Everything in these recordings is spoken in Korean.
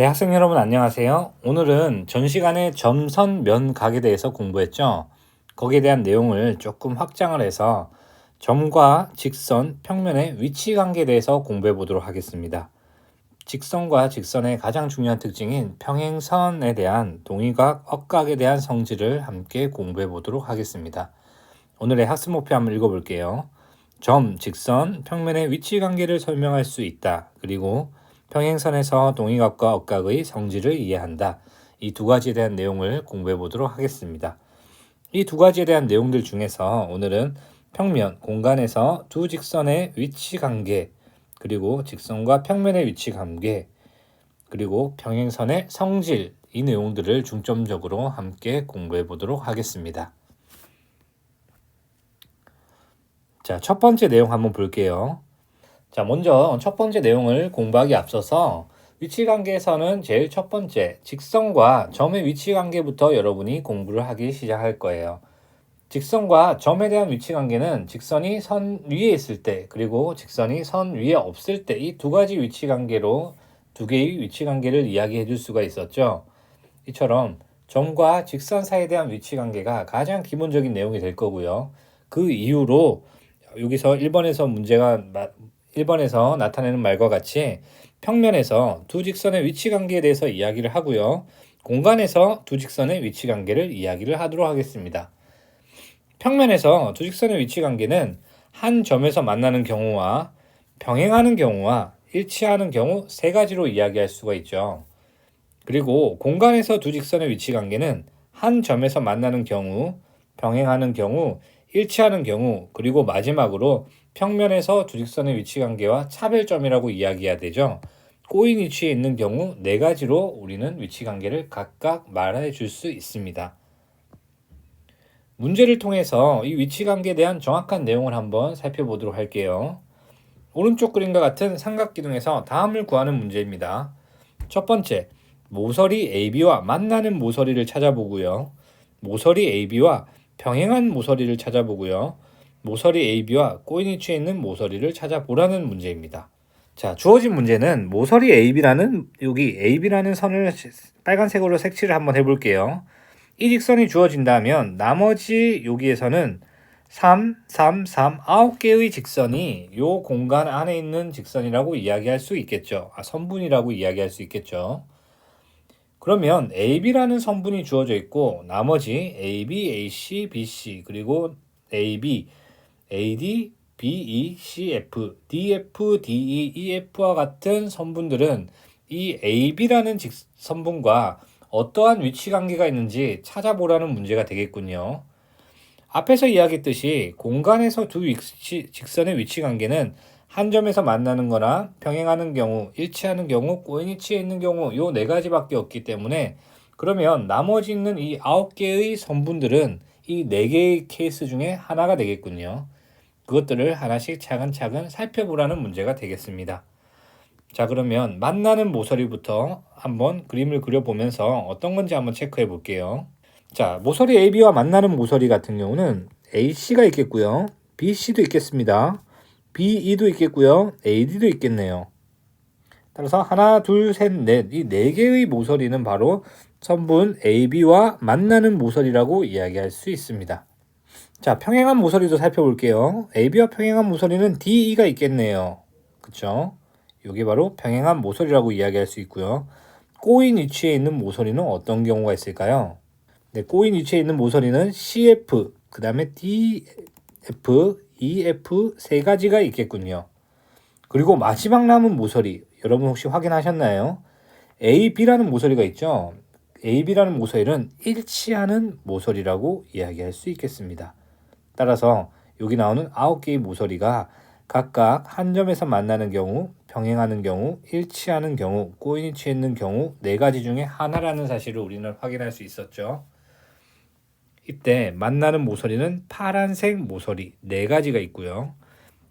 네, 학생 여러분 안녕하세요. 오늘은 전 시간에 점, 선, 면, 각에 대해서 공부했죠. 거기에 대한 내용을 조금 확장을 해서 점과 직선, 평면의 위치 관계에 대해서 공부해 보도록 하겠습니다. 직선과 직선의 가장 중요한 특징인 평행선에 대한 동의각, 억각에 대한 성질을 함께 공부해 보도록 하겠습니다. 오늘의 학습 목표 한번 읽어볼게요. 점, 직선, 평면의 위치 관계를 설명할 수 있다. 그리고 평행선에서 동의각과 억각의 성질을 이해한다. 이 두 가지에 대한 내용을 공부해 보도록 하겠습니다. 이 두 가지에 대한 내용들 중에서 오늘은 평면, 공간에서 두 직선의 위치 관계, 그리고 직선과 평면의 위치 관계, 그리고 평행선의 성질, 이 내용들을 중점적으로 함께 공부해 보도록 하겠습니다. 자, 첫 번째 내용 한번 볼게요. 자, 먼저 첫 번째 내용을 공부하기 앞서서 위치관계에서는 제일 첫 번째 직선과 점의 위치관계부터 여러분이 공부를 하기 시작할 거예요. 직선과 점에 대한 위치관계는 직선이 선 위에 있을 때 그리고 직선이 선 위에 없을 때 이 두 가지 위치관계로 두 개의 위치관계를 이야기해 줄 수가 있었죠. 이처럼 점과 직선 사이에 대한 위치관계가 가장 기본적인 내용이 될 거고요. 그 이후로 여기서 1번에서 나타내는 말과 같이 평면에서 두 직선의 위치관계에 대해서 이야기를 하고요. 공간에서 두 직선의 위치관계를 이야기를 하도록 하겠습니다. 평면에서 두 직선의 위치관계는 한 점에서 만나는 경우와 병행하는 경우와 일치하는 경우 세 가지로 이야기할 수가 있죠. 그리고 공간에서 두 직선의 위치관계는 한 점에서 만나는 경우, 병행하는 경우, 일치하는 경우, 그리고 마지막으로 평면에서 두 직선의 위치관계와 차별점이라고 이야기해야 되죠. 꼬인 위치에 있는 경우 네 가지로 우리는 위치관계를 각각 말해 줄 수 있습니다. 문제를 통해서 이 위치관계에 대한 정확한 내용을 한번 살펴보도록 할게요. 오른쪽 그림과 같은 삼각기둥에서 다음을 구하는 문제입니다. 첫 번째, 모서리 AB와 만나는 모서리를 찾아보고요. 모서리 AB와 병행한 모서리를 찾아보고요. 모서리 AB와 꼬인 위치에 있는 모서리를 찾아보라는 문제입니다. 자, 주어진 문제는 모서리 AB라는 여기 AB라는 선을 빨간색으로 색칠을 한번 해볼게요. 이 직선이 주어진다면 나머지 여기에서는 3, 3, 3, 9개의 직선이 이 공간 안에 있는 직선이라고 이야기할 수 있겠죠. 선분이라고 이야기할 수 있겠죠. 그러면 AB라는 선분이 주어져 있고 나머지 AB, AC, BC 그리고 AB, AD, BE, CF, DF, DE, EF와 같은 선분들은 이 AB라는 선분과 어떠한 위치관계가 있는지 찾아보라는 문제가 되겠군요. 앞에서 이야기했듯이 공간에서 두 직선의 위치관계는 한 점에서 만나는 거나 병행하는 경우, 일치하는 경우, 꼬인 위치에 있는 경우 요 네 가지밖에 없기 때문에 그러면 나머지 있는 이 9개의 선분들은 이 4개의 케이스 중에 하나가 되겠군요. 그것들을 하나씩 차근차근 살펴보라는 문제가 되겠습니다. 자, 그러면 만나는 모서리부터 한번 그림을 그려보면서 어떤 건지 한번 체크해 볼게요. 자, 모서리 AB와 만나는 모서리 같은 경우는 AC가 있겠고요. BC도 있겠습니다. BE도 있겠고요. AD도 있겠네요. 따라서 하나, 둘, 셋, 넷, 이 4개의 모서리는 바로 선분 AB와 만나는 모서리라고 이야기할 수 있습니다. 자, 평행한 모서리도 살펴볼게요. AB와 평행한 모서리는 DE가 있겠네요. 그쵸? 이게 바로 평행한 모서리라고 이야기할 수 있고요. 꼬인 위치에 있는 모서리는 어떤 경우가 있을까요? 네, 꼬인 위치에 있는 모서리는 CF, 그 다음에 DF, EF 세 가지가 있겠군요. 그리고 마지막 남은 모서리, 여러분 혹시 확인하셨나요? AB라는 모서리가 있죠. AB라는 모서리는 일치하는 모서리라고 이야기할 수 있겠습니다. 따라서 여기 나오는 9개의 모서리가 각각 한 점에서 만나는 경우, 병행하는 경우, 일치하는 경우, 꼬인 위치에 있는 경우 4가지 중에 하나라는 사실을 우리는 확인할 수 있었죠. 이때 만나는 모서리는 파란색 모서리 4가지가 있고요.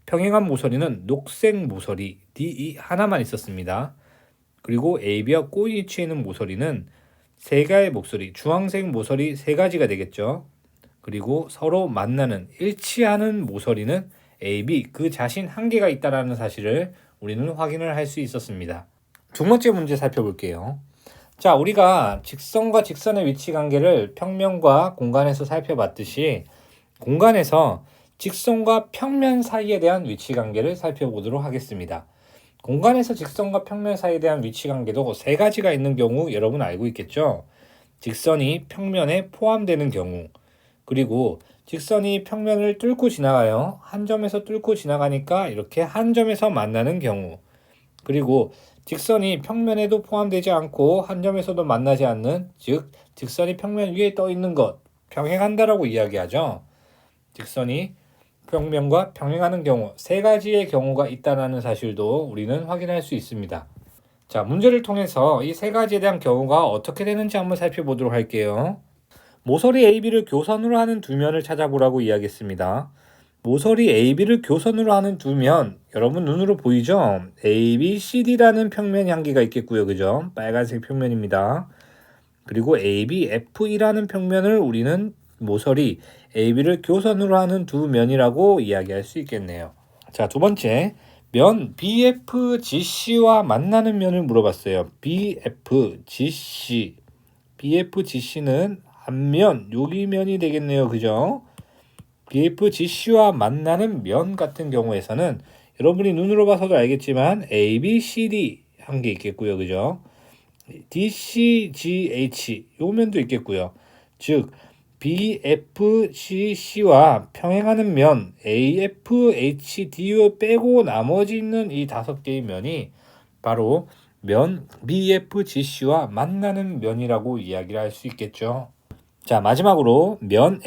평행한 모서리는 녹색 모서리 DE 하나만 있었습니다. 그리고 AB와 꼬인 위치에 있는 모서리는 3개의 모서리, 주황색 모서리 3가지가 되겠죠. 그리고 서로 만나는 일치하는 모서리는 AB 그 자신 한 개가 있다라는 사실을 우리는 확인을 할 수 있었습니다. 두 번째 문제 살펴볼게요. 자, 우리가 직선과 직선의 위치 관계를 평면과 공간에서 살펴봤듯이 공간에서 직선과 평면 사이에 대한 위치 관계를 살펴보도록 하겠습니다. 공간에서 직선과 평면 사이에 대한 위치 관계도 세 가지가 있는 경우 여러분 알고 있겠죠? 직선이 평면에 포함되는 경우, 그리고 직선이 평면을 뚫고 지나가요. 한 점에서 뚫고 지나가니까 이렇게 한 점에서 만나는 경우, 그리고 직선이 평면에도 포함되지 않고 한 점에서도 만나지 않는, 즉 직선이 평면 위에 떠 있는 것, 평행한다라고 이야기하죠. 직선이 평면과 평행하는 경우, 세 가지의 경우가 있다는 사실도 우리는 확인할 수 있습니다. 자, 문제를 통해서 이 세 가지에 대한 경우가 어떻게 되는지 한번 살펴보도록 할게요. 모서리 AB를 교선으로 하는 두 면을 찾아보라고 이야기했습니다. 모서리 AB를 교선으로 하는 두 면, 여러분 눈으로 보이죠? ABCD라는 평면 향기가 있겠고요. 그죠? 빨간색 평면입니다. 그리고 ABFE라는 평면을 우리는 모서리 AB를 교선으로 하는 두 면이라고 이야기할 수 있겠네요. 자, 두 번째, 면 BFGC와 만나는 면을 물어봤어요. BFGC. BFGC는 앞면, 여기 면이 되겠네요. 그죠? BFGC와 만나는 면 같은 경우에서는 여러분이 눈으로 봐서도 알겠지만 ABCD 한 개 있겠고요. 그죠? DCGH 요 면도 있겠고요. 즉 BFGC와 평행하는 면 AFHD 빼고 나머지 있는 이 5개의 면이 바로 면 BFGC와 만나는 면이라고 이야기를 할 수 있겠죠. 자, 마지막으로 면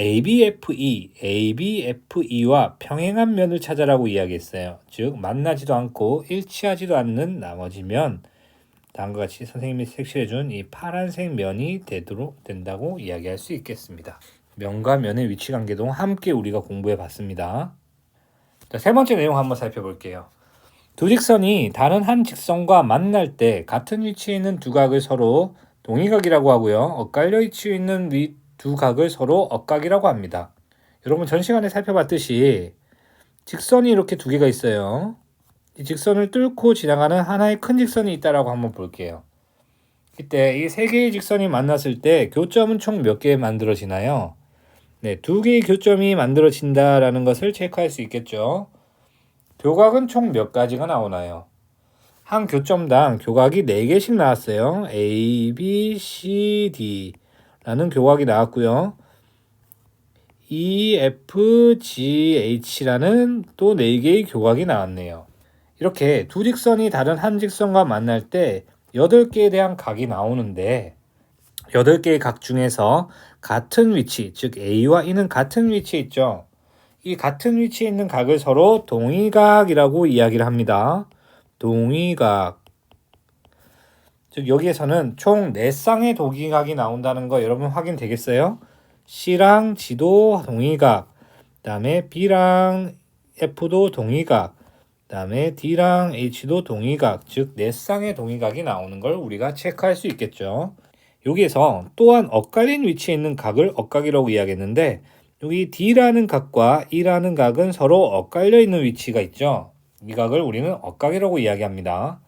ABFE와 평행한 면을 찾아라고 이야기했어요. 즉 만나지도 않고 일치하지도 않는 나머지 면, 다음과 같이 선생님이 색칠해준 이 파란색 면이 된다고 이야기할 수 있겠습니다. 면과 면의 위치 관계도 함께 우리가 공부해 봤습니다. 자, 세 번째 내용 한번 살펴볼게요. 두 직선이 다른 한 직선과 만날 때 같은 위치에 있는 두 각을 서로 동의각이라고 하고요. 엇갈려 위치해 있는 두 각을 서로 엇각이라고 합니다. 여러분 전 시간에 살펴봤듯이 직선이 이렇게 두 개가 있어요. 이 직선을 뚫고 지나가는 하나의 큰 직선이 있다라고 한번 볼게요. 이때 이 세 개의 직선이 만났을 때 교점은 총 몇 개 만들어지나요? 네, 두 개의 교점이 만들어진다라는 것을 체크할 수 있겠죠. 교각은 총 몇 가지가 나오나요? 한 교점당 교각이 4개씩 나왔어요. A, B, C, D 라는 교각이 나왔고요. E, F, G, H라는 또 4개의 교각이 나왔네요. 이렇게 두 직선이 다른 한 직선과 만날 때 8개에 대한 각이 나오는데 8개의 각 중에서 같은 위치, 즉 A와 E는 같은 위치에 있죠. 이 같은 위치에 있는 각을 서로 동의각이라고 이야기를 합니다. 동의각. 즉 여기에서는 총 4쌍의 동의각이 나온다는 거 여러분 확인되겠어요? C랑 G도 동의각, 그 다음에 B랑 F도 동의각, 그 다음에 D랑 H도 동의각, 즉 4쌍의 동의각이 나오는 걸 우리가 체크할 수 있겠죠. 여기에서 또한 엇갈린 위치에 있는 각을 엇각이라고 이야기했는데 여기 D라는 각과 E라는 각은 서로 엇갈려 있는 위치가 있죠. 이 각을 우리는 엇각이라고 이야기합니다.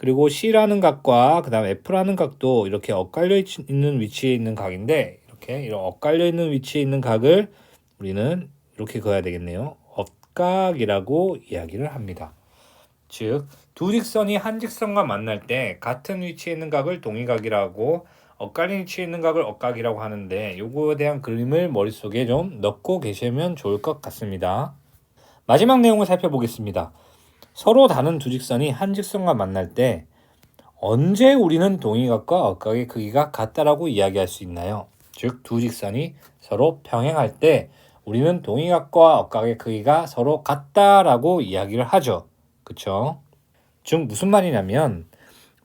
그리고 C라는 각과 그 다음 F라는 각도 이렇게 엇갈려 있는 위치에 있는 각인데 이런 엇갈려 있는 위치에 있는 각을 우리는 이렇게 그어야 되겠네요. 엇각이라고 이야기를 합니다. 즉, 두 직선이 한 직선과 만날 때 같은 위치에 있는 각을 동의각이라고 엇갈린 위치에 있는 각을 엇각이라고 하는데 요거에 대한 그림을 머릿속에 좀 넣고 계시면 좋을 것 같습니다. 마지막 내용을 살펴보겠습니다. 서로 다른 두 직선이 한 직선과 만날 때 언제 우리는 동의각과 엇각의 크기가 같다라고 이야기할 수 있나요? 즉, 두 직선이 서로 평행할 때 우리는 동의각과 엇각의 크기가 서로 같다라고 이야기를 하죠. 그쵸? 즉 무슨 말이냐면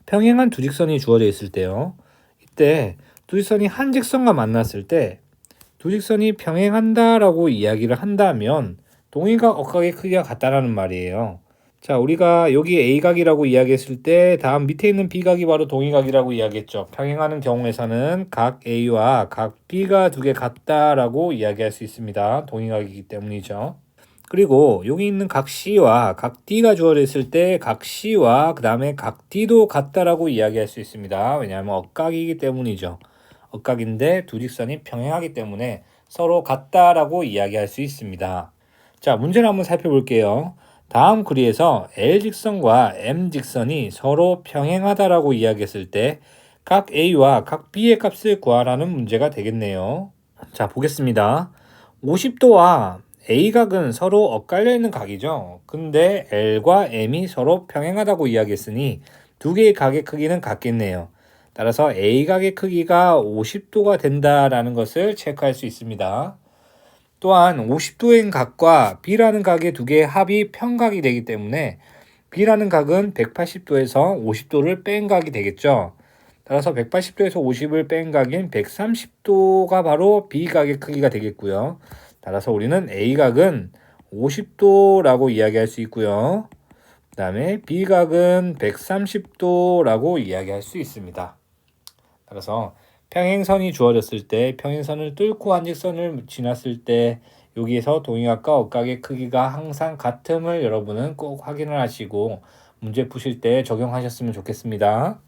평행한 두 직선이 주어져 있을 때요. 이때 두 직선이 한 직선과 만났을 때 두 직선이 평행한다라고 이야기를 한다면 동의각, 엇각의 크기가 같다라는 말이에요. 자, 우리가 여기 A각이라고 이야기했을 때 다음 밑에 있는 B각이 바로 동의각이라고 이야기했죠. 평행하는 경우에서는 각 A와 각 B가 두 개 같다라고 이야기할 수 있습니다. 동의각이기 때문이죠. 그리고 여기 있는 각 C와 각 D가 주어졌을 때 각 C와 그 다음에 각 D도 같다라고 이야기할 수 있습니다. 왜냐하면 억각이기 때문이죠. 억각인데 두 직선이 평행하기 때문에 서로 같다라고 이야기할 수 있습니다. 자, 문제를 한번 살펴볼게요. 다음 그리에서 L 직선과 M 직선이 서로 평행하다라고 이야기했을 때 각 A와 각 B의 값을 구하라는 문제가 되겠네요. 자, 보겠습니다. 50도와 A각은 서로 엇갈려 있는 각이죠. 근데 L과 M이 서로 평행하다고 이야기했으니 두 개의 각의 크기는 같겠네요. 따라서 A각의 크기가 50도가 된다라는 것을 체크할 수 있습니다. 또한 50도인 각과 B라는 각의 두 개의 합이 평각이 되기 때문에 B라는 각은 180도에서 50도를 뺀 각이 되겠죠. 따라서 180도에서 50을 뺀 각인 130도가 바로 B각의 크기가 되겠고요. 따라서 우리는 A각은 50도라고 이야기할 수 있고요. 그 다음에 B각은 130도라고 이야기할 수 있습니다. 따라서 평행선이 주어졌을 때 평행선을 뚫고 한 직선을 지났을 때 여기에서 동의각과 억각의 크기가 항상 같음을 여러분은 꼭 확인을 하시고 문제 푸실 때 적용하셨으면 좋겠습니다.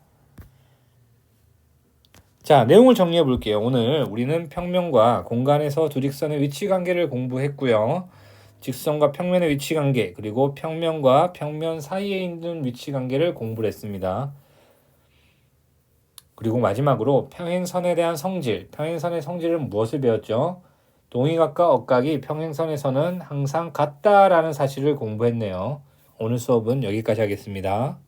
자, 내용을 정리해 볼게요. 오늘 우리는 평면과 공간에서 두 직선의 위치 관계를 공부했고요. 직선과 평면의 위치 관계, 그리고 평면과 평면 사이에 있는 위치 관계를 공부를 했습니다. 그리고 마지막으로 평행선에 대한 성질, 평행선의 성질은 무엇을 배웠죠? 동의각과 억각이 평행선에서는 항상 같다라는 사실을 공부했네요. 오늘 수업은 여기까지 하겠습니다.